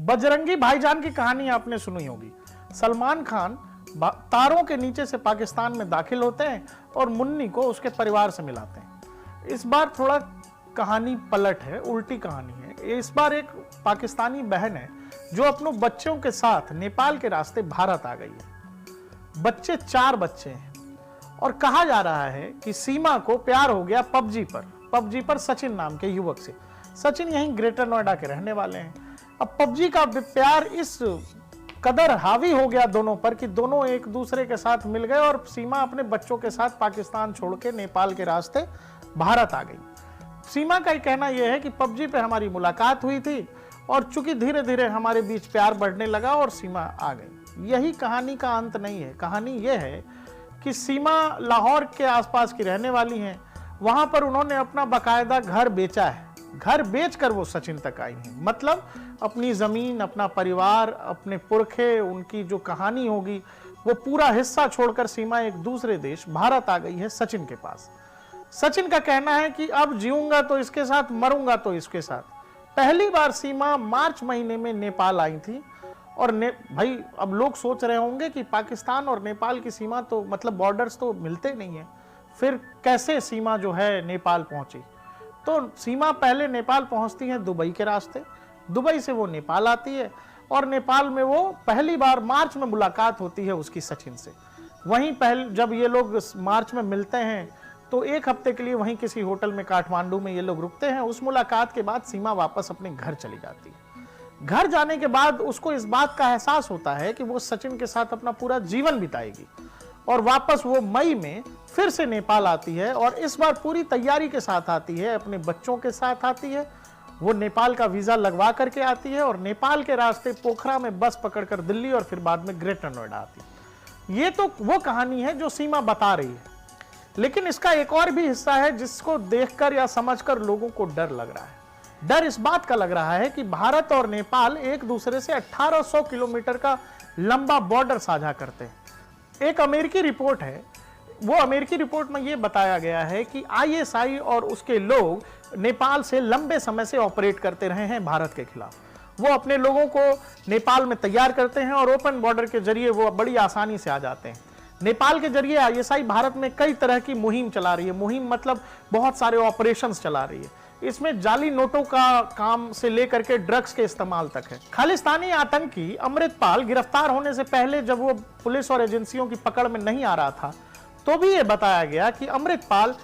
बजरंगी भाईजान की कहानी आपने सुनी होगी। सलमान खान तारों के नीचे से पाकिस्तान में दाखिल होते हैं और मुन्नी को उसके परिवार से मिलाते हैं। इस बार थोड़ा कहानी पलट है, उल्टी कहानी है। इस बार एक पाकिस्तानी बहन है जो अपने बच्चों के साथ नेपाल के रास्ते भारत आ गई है। बच्चे 4 बच्चे हैं और कहा जा रहा है कि सीमा को प्यार हो गया पबजी पर सचिन नाम के युवक से। सचिन यहीं ग्रेटर नोएडा के रहने वाले हैं। अब पबजी का प्यार इस कदर हावी हो गया दोनों पर कि दोनों एक दूसरे के साथ मिल गए और सीमा अपने बच्चों के साथ पाकिस्तान छोड़ के नेपाल के रास्ते भारत आ गई। सीमा का कहना यह है कि पबजी पे हमारी मुलाकात हुई थी और चूंकि धीरे धीरे हमारे बीच प्यार बढ़ने लगा और सीमा आ गई। यही कहानी का अंत नहीं है। कहानी यह है कि सीमा लाहौर के आसपास की रहने वाली हैं। वहां पर उन्होंने अपना बाकायदा घर बेचा है। घर बेचकर वो सचिन तक आई हैं। मतलब अपनी जमीन, अपना परिवार, अपने पुरखे, उनकी जो कहानी होगी वो पूरा हिस्सा छोड़कर सीमा एक दूसरे देश भारत आ गई है सचिन के पास। सचिन का कहना है कि अब जीऊंगा तो इसके साथ, मरूंगा तो इसके साथ। पहली बार सीमा मार्च महीने में नेपाल आई थी और भाई अब लोग सोच रहे होंगे कि पाकिस्तान और नेपाल की सीमा तो मतलब बॉर्डर्स तो मिलते नहीं है, फिर कैसे सीमा जो है नेपाल पहुंची। तो सीमा पहले नेपाल पहुंचती है दुबई के रास्ते। दुबई से वो नेपाल आती है और नेपाल में वो पहली बार मार्च में मुलाकात होती है उसकी सचिन से। वहीं पहले जब ये लोग मार्च में मिलते हैं तो 1 हफ्ते के लिए वहीं किसी होटल में काठमांडू में ये लोग रुकते हैं। उस मुलाकात के बाद सीमा वापस अपने घर चली जाती है। घर जाने के बाद उसको इस बात का एहसास होता है कि वो सचिन के साथ अपना पूरा जीवन बिताएगी और वापस वो मई में फिर से नेपाल आती है और इस बार पूरी तैयारी के साथ आती है, अपने बच्चों के साथ आती है। वो नेपाल का वीजा लगवा करके आती है और नेपाल के रास्ते पोखरा में बस पकड़कर दिल्ली और फिर बाद में ग्रेटर नोएडा आती है। ये तो वो कहानी है जो सीमा बता रही है, लेकिन इसका एक और भी हिस्सा है जिसको देखकर या समझकर लोगों को डर लग रहा है। डर इस बात का लग रहा है कि भारत और नेपाल एक दूसरे से 1800 किलोमीटर का लंबा बॉर्डर साझा करते हैं। एक अमेरिकी रिपोर्ट है, वो अमेरिकी रिपोर्ट में ये बताया गया है कि आईएसआई और उसके लोग नेपाल से लंबे समय से ऑपरेट करते रहे हैं भारत के खिलाफ। वो अपने लोगों को नेपाल में तैयार करते हैं और ओपन बॉर्डर के जरिए वो बड़ी आसानी से आ जाते हैं। नेपाल के जरिए आईएसआई भारत में कई तरह की मुहिम चला रही है। मुहिम मतलब बहुत सारे ऑपरेशंस चला रही है। इसमें जाली नोटों का काम से लेकर के ड्रग्स के इस्तेमाल तक है। खालिस्तानी आतंकी अमृतपाल गिरफ्तार होने से पहले जब वो पुलिस और एजेंसियों की पकड़ में नहीं आ रहा था तो भी ये बताया गया कि अमृतपाल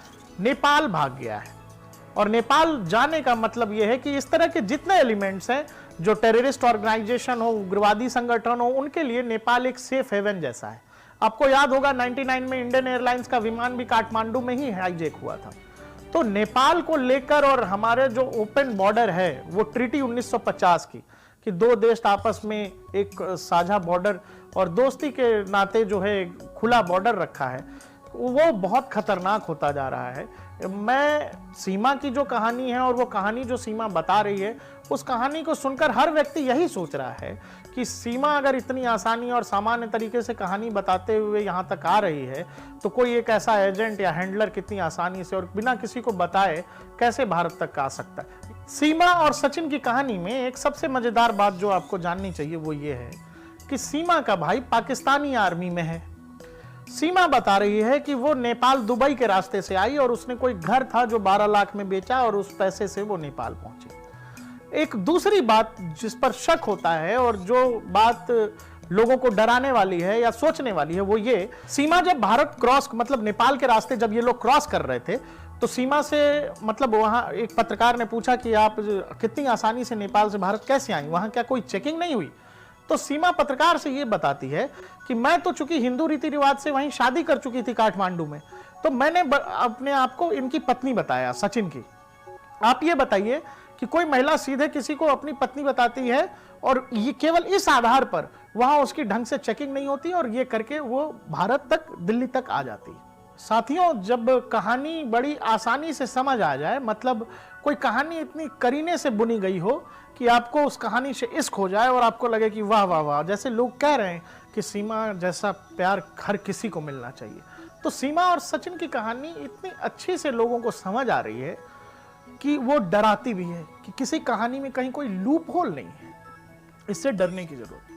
नेपाल भाग गया है। और नेपाल जाने का मतलब यह है कि इस तरह के जितने एलिमेंट्स हैं जो टेररिस्ट ऑर्गेनाइजेशन हो, उग्रवादी संगठन हो, उनके लिए नेपाल एक सेफ हेवन जैसा है। आपको याद होगा 99 में इंडियन एयरलाइंस का विमान भी काठमांडू में ही हाईजैक हुआ था। तो नेपाल को लेकर और हमारे जो ओपन बॉर्डर है वो ट्रीटी 1950 की कि 2 देश आपस में एक साझा बॉर्डर और दोस्ती के नाते जो है खुला बॉर्डर रखा है, वो बहुत खतरनाक होता जा रहा है। मैं सीमा की जो कहानी है और वो कहानी जो सीमा बता रही है, उस कहानी को सुनकर हर व्यक्ति यही सोच रहा है कि सीमा अगर इतनी आसानी और सामान्य तरीके से कहानी बताते हुए यहाँ तक आ रही है तो कोई एक ऐसा एजेंट या हैंडलर कितनी आसानी से और बिना किसी को बताए कैसे भारत तक आ सकता है। सीमा और सचिन की कहानी में एक सबसे मजेदार बात जो आपको जाननी चाहिए वो ये है कि सीमा का भाई पाकिस्तानी आर्मी में है। सीमा बता रही है कि वो नेपाल दुबई के रास्ते से आई और उसने कोई घर था जो 12 लाख में बेचा और उस पैसे से वो नेपाल पहुंची। एक दूसरी बात जिस पर शक होता है और जो बात लोगों को डराने वाली है या सोचने वाली है वो ये, सीमा जब भारत क्रॉस मतलब नेपाल के रास्ते जब ये लोग क्रॉस कर रहे थे तो सीमा से मतलब वहां एक पत्रकार ने पूछा कि आप कितनी आसानी से नेपाल से भारत कैसे आई, वहां क्या कोई चेकिंग नहीं हुई? तो सीमा पत्रकार से ये बताती है कि मैं तो चूंकि हिंदू रीति रिवाज से वहीं शादी कर चुकी थी काठमांडू में, तो मैंने अपने आप को इनकी पत्नी बताया, सचिन की। आप ये बताइए कि कोई महिला सीधे किसी को अपनी पत्नी बताती है और ये केवल इस आधार पर वहां उसकी ढंग से चेकिंग नहीं होती और ये करके वो भारत तक, दिल्ली तक आ जाती है। साथियों, जब कहानी बड़ी आसानी से समझ आ जाए, मतलब कोई कहानी इतनी करीने से बुनी गई हो कि आपको उस कहानी से इश्क हो जाए और आपको लगे कि वाह वाह वाह, जैसे लोग कह रहे हैं कि सीमा जैसा प्यार हर किसी को मिलना चाहिए, तो सीमा और सचिन की कहानी इतनी अच्छी से लोगों को समझ आ रही है कि वो डराती भी है कि किसी कहानी में कहीं कोई लूप होल नहीं है। इससे डरने की जरूरत है।